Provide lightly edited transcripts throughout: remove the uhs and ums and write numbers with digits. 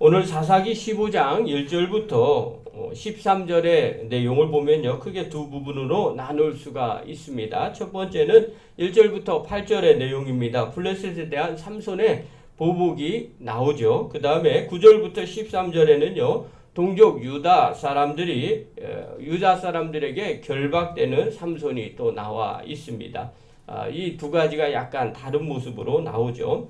오늘 사사기 15장 1절부터 13절의 내용을 보면요, 크게 두 부분으로 나눌 수가 있습니다. 첫 번째는 1절부터 8절의 내용입니다. 블레셋에 대한 삼손의 보복이 나오죠. 그 다음에 9절부터 13절에는요, 동족 유다 사람들에게 결박되는 삼손이 또 나와 있습니다. 이 두 가지가 약간 다른 모습으로 나오죠.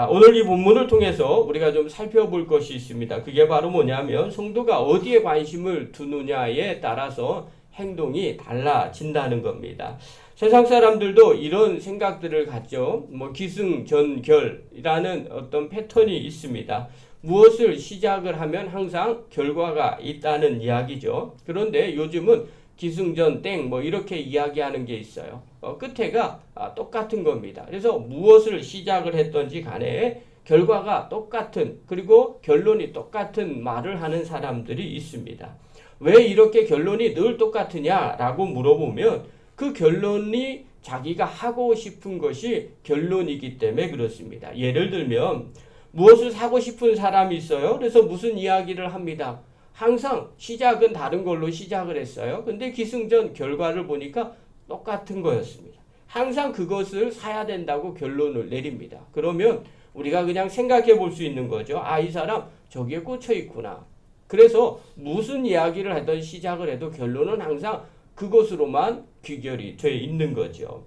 오늘 이 본문을 통해서 우리가 좀 살펴볼 것이 있습니다. 그게 바로 뭐냐면 성도가 어디에 관심을 두느냐에 따라서 행동이 달라진다는 겁니다. 세상 사람들도 이런 생각들을 갖죠. 기승전결이라는 어떤 패턴이 있습니다. 무엇을 시작을 하면 항상 결과가 있다는 이야기죠. 그런데 요즘은 기승전 땡 이렇게 이야기하는 게 있어요. 끝에가 똑같은 겁니다. 그래서 무엇을 시작을 했던지 간에 결과가 똑같은, 그리고 결론이 똑같은 말을 하는 사람들이 있습니다. 왜 이렇게 결론이 늘 똑같으냐라고 물어보면 그 결론이 자기가 하고 싶은 것이 결론이기 때문에 그렇습니다. 예를 들면 무엇을 사고 싶은 사람이 있어요. 그래서 무슨 이야기를 합니다. 항상 시작은 다른 걸로 시작을 했어요. 근데 기승전 결과를 보니까 똑같은 거였습니다. 항상 그것을 사야 된다고 결론을 내립니다. 그러면 우리가 그냥 생각해 볼 수 있는 거죠. 이 사람 저기에 꽂혀 있구나. 그래서 무슨 이야기를 하든 시작을 해도 결론은 항상 그것으로만 귀결이 돼 있는 거죠.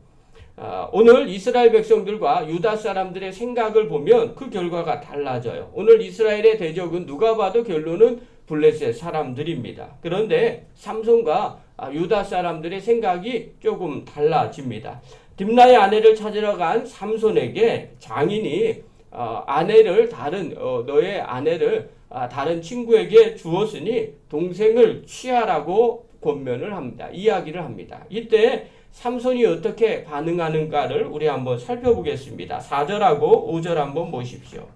오늘 이스라엘 백성들과 유다 사람들의 생각을 보면 그 결과가 달라져요. 오늘 이스라엘의 대적은 누가 봐도 결론은 블레셋 사람들입니다. 그런데 삼손과 유다 사람들의 생각이 조금 달라집니다. 딥나의 아내를 찾으러 간 삼손에게 장인이 너의 아내를 다른 친구에게 주었으니 동생을 취하라고 권면을 합니다. 이야기를 합니다. 이때 삼손이 어떻게 반응하는가를 우리 한번 살펴보겠습니다. 4절하고 5절 한번 보십시오.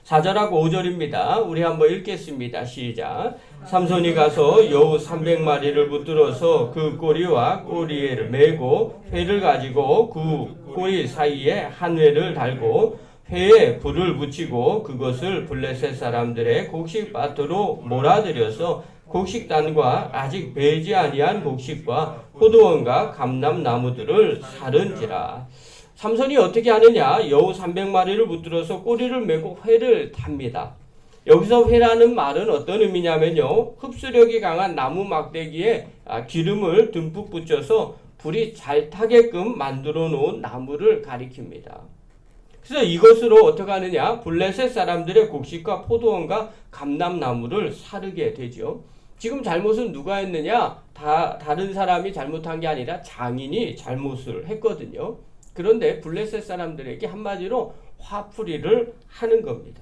4절하고 5절입니다. 우리 한번 읽겠습니다. 시작. 삼손이 가서 여우 300마리를 붙들어서 그 꼬리와 꼬리를 메고 회를 가지고 그 꼬리 사이에 한 회를 달고 회에 불을 붙이고 그것을 블레셋 사람들의 곡식밭으로 몰아들여서 곡식단과 아직 배지 아니한 곡식과 포도원과 감람나무들을 사른지라. 삼손이 어떻게 하느냐? 여우 300마리를 붙들어서 꼬리를 메고 회를 답니다. 여기서 회라는 말은 어떤 의미냐면요, 흡수력이 강한 나무 막대기에 기름을 듬뿍 붙여서 불이 잘 타게끔 만들어 놓은 나무를 가리킵니다. 그래서 이것으로 어떻게 하느냐? 블레셋 사람들의 곡식과 포도원과 감람나무를 사르게 되죠. 지금 잘못은 누가 했느냐? 다른 사람이 잘못한 게 아니라 장인이 잘못을 했거든요. 그런데 블레셋 사람들에게 한마디로 화풀이를 하는 겁니다.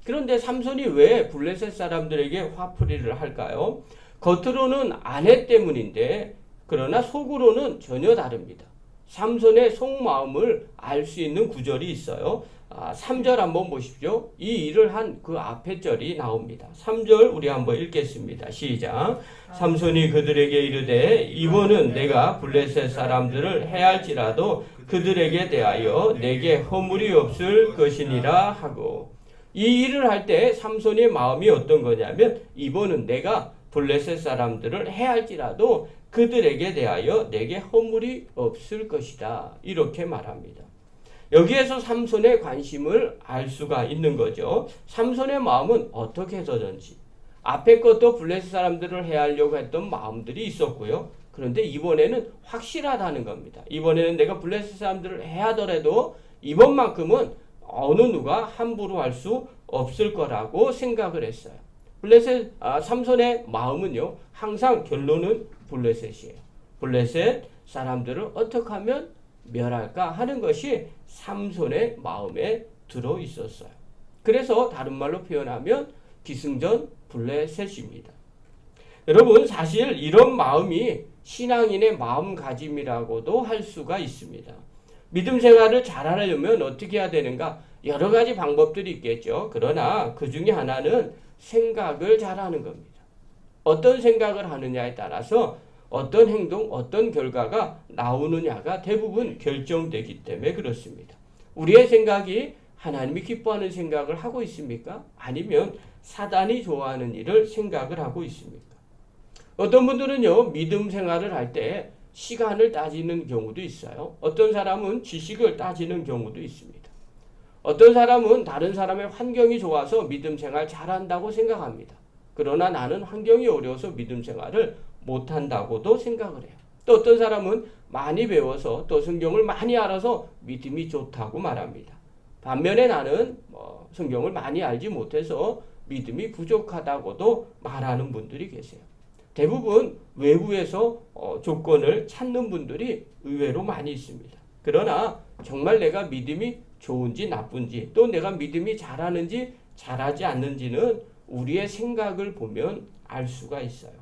그런데 삼손이 왜 블레셋 사람들에게 화풀이를 할까요? 겉으로는 아내 때문인데 그러나 속으로는 전혀 다릅니다. 삼손의 속마음을 알 수 있는 구절이 있어요. 3절 한번 보십시오. 이 일을 한 그 앞에 절이 나옵니다. 3절 우리 한번 읽겠습니다. 시작. 삼손이 그들에게 이르되 이번은 내가 블레셋 사람들을 해할지라도 그들에게 대하여 내게 허물이 없을 것이니라 하고, 이 일을 할 때 삼손의 마음이 어떤 거냐면 이번은 내가 블레셋 사람들을 해할지라도 그들에게 대하여 내게 허물이 없을 것이다. 이렇게 말합니다. 여기에서 삼손의 관심을 알 수가 있는 거죠. 삼손의 마음은 어떻게 해서든지 앞에 것도 블레셋 사람들을 해하려고 했던 마음들이 있었고요. 그런데 이번에는 확실하다는 겁니다. 이번에는 내가 블레셋 사람들을 해하더라도 이번만큼은 어느 누가 함부로 할 수 없을 거라고 생각을 했어요. 삼손의 마음은요, 항상 결론은 블레셋이에요. 블레셋 사람들을 어떻게 하면 멸할까 하는 것이 삼손의 마음에 들어 있었어요. 그래서 다른 말로 표현하면 기승전 블레셋입니다. 여러분, 사실 이런 마음이 신앙인의 마음가짐이라고도 할 수가 있습니다. 믿음 생활을 잘하려면 어떻게 해야 되는가? 여러 가지 방법들이 있겠죠. 그러나 그 중에 하나는 생각을 잘하는 겁니다. 어떤 생각을 하느냐에 따라서 어떤 행동, 어떤 결과가 나오느냐가 대부분 결정되기 때문에 그렇습니다. 우리의 생각이 하나님이 기뻐하는 생각을 하고 있습니까? 아니면 사단이 좋아하는 일을 생각을 하고 있습니까? 어떤 분들은요, 믿음 생활을 할 때 시간을 따지는 경우도 있어요. 어떤 사람은 지식을 따지는 경우도 있습니다. 어떤 사람은 다른 사람의 환경이 좋아서 믿음 생활 잘한다고 생각합니다. 그러나 나는 환경이 어려워서 믿음 생활을 못한다고도 생각을 해요. 또 어떤 사람은 많이 배워서 또 성경을 많이 알아서 믿음이 좋다고 말합니다. 반면에 나는 성경을 많이 알지 못해서 믿음이 부족하다고도 말하는 분들이 계세요. 대부분 외부에서 조건을 찾는 분들이 의외로 많이 있습니다. 그러나 정말 내가 믿음이 좋은지 나쁜지 또 내가 믿음이 잘하는지 잘하지 않는지는 우리의 생각을 보면 알 수가 있어요.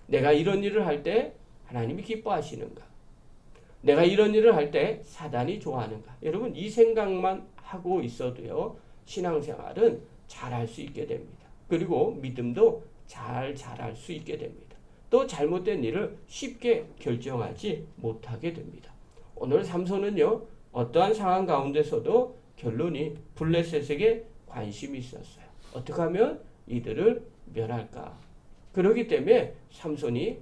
내가 이런 일을 할 때 하나님이 기뻐하시는가? 내가 이런 일을 할 때 사단이 좋아하는가? 여러분 이 생각만 하고 있어도요. 신앙생활은 잘할 수 있게 됩니다. 그리고 믿음도 잘 자랄 수 있게 됩니다. 또 잘못된 일을 쉽게 결정하지 못하게 됩니다. 오늘 삼손은요. 어떠한 상황 가운데서도 결론이 블레셋에게 관심이 있었어요. 어떻게 하면 이들을 멸할까? 그렇기 때문에 삼손이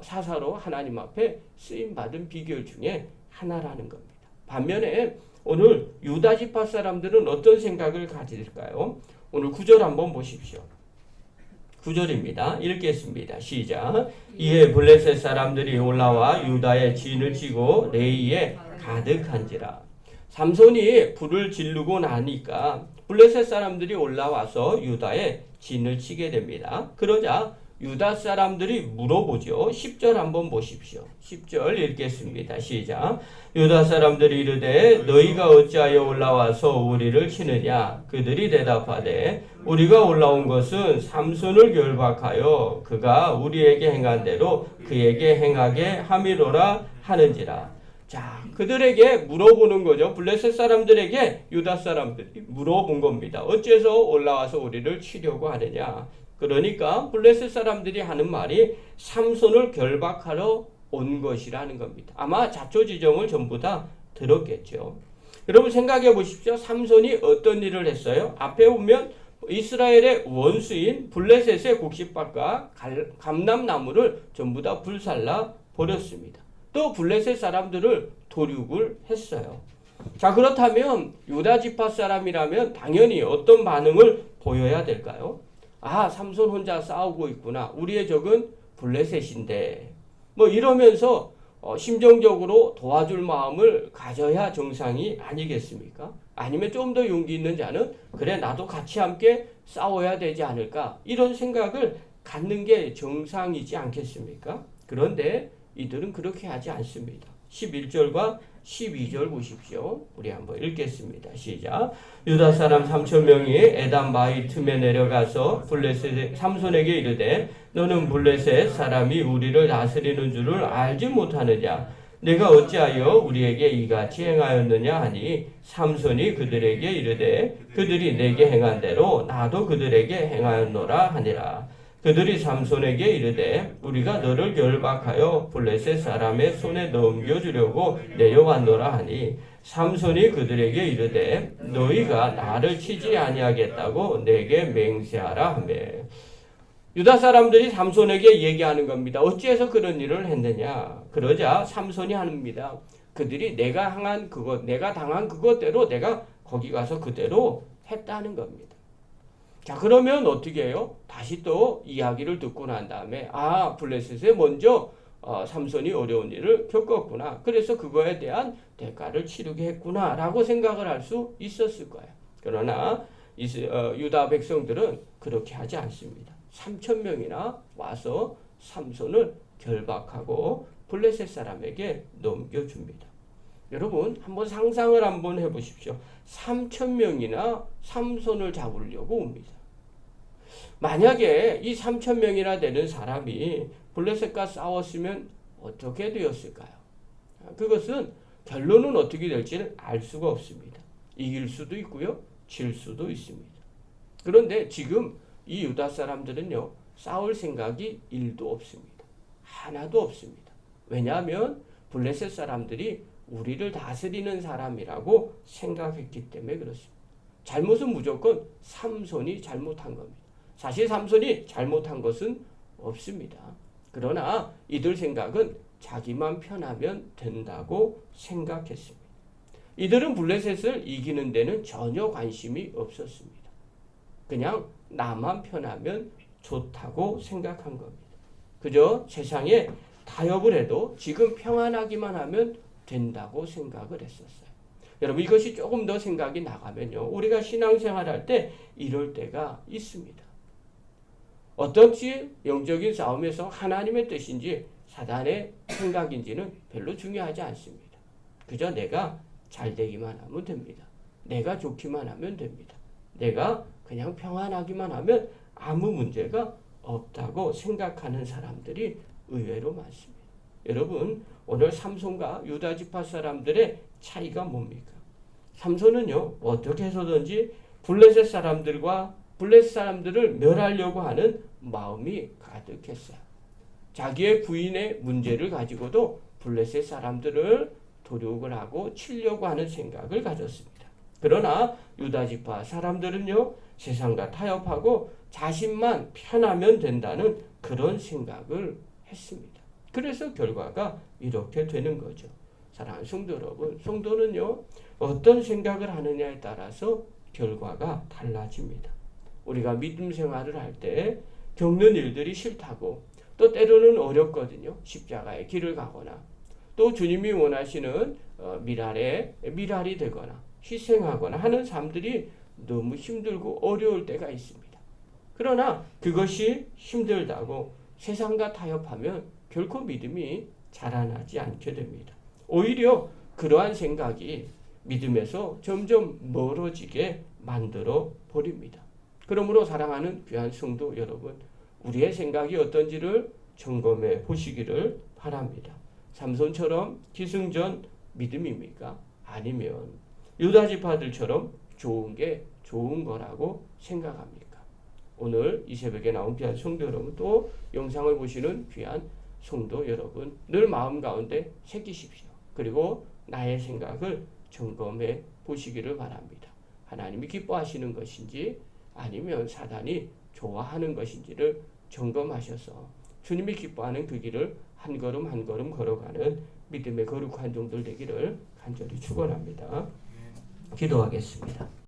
사사로 하나님 앞에 쓰임받은 비결 중에 하나라는 겁니다. 반면에 오늘 유다 지파 사람들은 어떤 생각을 가질까요? 오늘 9절 한번 보십시오. 9절입니다. 읽겠습니다. 시작. 이에 블레셋 사람들이 올라와 유다의 진을 치고 레이에 가득한지라. 삼손이 불을 지르고 나니까 블레셋 사람들이 올라와서 유다의 진을 치게 됩니다. 그러자 유다 사람들이 물어보죠. 10절 한번 보십시오. 10절 읽겠습니다. 시작. 유다 사람들이 이르되 너희가 어찌하여 올라와서 우리를 치느냐? 그들이 대답하되 우리가 올라온 것은 삼손을 결박하여 그가 우리에게 행한 대로 그에게 행하게 함이로라 하는지라. 자, 그들에게 물어보는 거죠. 블레셋 사람들에게 유다 사람들이 물어본 겁니다. 어째서 올라와서 우리를 치려고 하느냐? 그러니까 블레셋 사람들이 하는 말이 삼손을 결박하러 온 것이라는 겁니다. 아마 자초지종을 전부 다 들었겠죠. 여러분 생각해 보십시오. 삼손이 어떤 일을 했어요? 앞에 보면 이스라엘의 원수인 블레셋의 곡식밭과 감람나무를 전부 다 불살라 버렸습니다. 또 블레셋 사람들을 도륙을 했어요. 자, 그렇다면 유다 지파 사람이라면 당연히 어떤 반응을 보여야 될까요? 아, 삼손 혼자 싸우고 있구나. 우리의 적은 블레셋인데. 이러면서 심정적으로 도와줄 마음을 가져야 정상이 아니겠습니까? 아니면 좀 더 용기 있는 자는 그래 나도 같이 함께 싸워야 되지 않을까? 이런 생각을 갖는 게 정상이지 않겠습니까? 그런데 이들은 그렇게 하지 않습니다. 11절과 12절 보십시오. 우리 한번 읽겠습니다. 시작. 유다 사람 3,000명이 에담 바위 틈에 내려가서 블레셋 삼손에게 이르되 너는 블레셋 사람이 우리를 다스리는 줄을 알지 못하느냐? 내가 어찌하여 우리에게 이같이 행하였느냐 하니 삼손이 그들에게 이르되 그들이 내게 행한 대로 나도 그들에게 행하였노라 하니라. 그들이 삼손에게 이르되 우리가 너를 결박하여 블레셋 사람의 손에 넘겨주려고 내려왔노라 하니 삼손이 그들에게 이르되 너희가 나를 치지 아니하겠다고 내게 맹세하라 하며. 유다 사람들이 삼손에게 얘기하는 겁니다. 어찌해서 그런 일을 했느냐? 그러자 삼손이 합니다. 그들이 내가 당한 그것대로 내가 거기 가서 그대로 했다는 겁니다. 자, 그러면 어떻게 해요? 다시 또 이야기를 듣고 난 다음에 블레셋에 먼저 삼손이 어려운 일을 겪었구나. 그래서 그거에 대한 대가를 치르게 했구나 라고 생각을 할 수 있었을 거예요. 그러나 유다 백성들은 그렇게 하지 않습니다. 3,000명이나 와서 삼손을 결박하고 블레셋 사람에게 넘겨줍니다. 여러분 한번 상상을 한번 해보십시오. 3,000명이나 삼손을 잡으려고 옵니다. 만약에 이 3,000명이나 되는 사람이 블레셋과 싸웠으면 어떻게 되었을까요? 그것은 결론은 어떻게 될지는 알 수가 없습니다. 이길 수도 있고요. 질 수도 있습니다. 그런데 지금 이 유다 사람들은요. 싸울 생각이 1도 없습니다. 하나도 없습니다. 왜냐하면 블레셋 사람들이 우리를 다스리는 사람이라고 생각했기 때문에 그렇습니다. 잘못은 무조건 삼손이 잘못한 겁니다. 사실 삼손이 잘못한 것은 없습니다. 그러나 이들 생각은 자기만 편하면 된다고 생각했습니다. 이들은 블레셋을 이기는 데는 전혀 관심이 없었습니다. 그냥 나만 편하면 좋다고 생각한 겁니다. 그저 세상에 타협을 해도 지금 평안하기만 하면 된다고 생각을 했었어요. 여러분 이것이 조금 더 생각이 나가면요. 우리가 신앙생활할 때 이럴 때가 있습니다. 어떻지 영적인 싸움에서 하나님의 뜻인지 사단의 생각인지는 별로 중요하지 않습니다. 그저 내가 잘 되기만 하면 됩니다. 내가 좋기만 하면 됩니다. 내가 그냥 평안하기만 하면 아무 문제가 없다고 생각하는 사람들이 의외로 많습니다. 여러분 오늘 삼손과 유다 지파 사람들의 차이가 뭡니까? 삼손은요 어떻게 해서든지 블레셋 사람들을 멸하려고 하는 마음이 가득했어요. 자기의 부인의 문제를 가지고도 블레셋 사람들을 도륙을 하고 치려고 하는 생각을 가졌습니다. 그러나 유다 지파 사람들은요 세상과 타협하고 자신만 편하면 된다는 그런 생각을 했습니다. 그래서 결과가 이렇게 되는 거죠. 사랑하는 성도 여러분, 성도는요 어떤 생각을 하느냐에 따라서 결과가 달라집니다. 우리가 믿음 생활을 할 때 겪는 일들이 싫다고 또 때로는 어렵거든요. 십자가의 길을 가거나 또 주님이 원하시는 미랄이 되거나 희생하거나 하는 삶들이 너무 힘들고 어려울 때가 있습니다. 그러나 그것이 힘들다고 세상과 타협하면 결코 믿음이 자라나지 않게 됩니다. 오히려 그러한 생각이 믿음에서 점점 멀어지게 만들어 버립니다. 그러므로 사랑하는 귀한 성도 여러분, 우리의 생각이 어떤지를 점검해 보시기를 바랍니다. 삼손처럼 기승전 믿음입니까? 아니면 유다 지파들처럼 좋은 게 좋은 거라고 생각합니까? 오늘 이 새벽에 나온 귀한 성도 여러분, 또 영상을 보시는 귀한 성도 여러분, 늘 마음 가운데 새기십시오. 그리고 나의 생각을 점검해 보시기를 바랍니다. 하나님이 기뻐하시는 것인지 아니면 사단이 좋아하는 것인지를 점검하셔서 주님이 기뻐하는 그 길을 한 걸음 한 걸음 걸어가는 믿음의 거룩한 종들 되기를 간절히 축원합니다. 기도하겠습니다.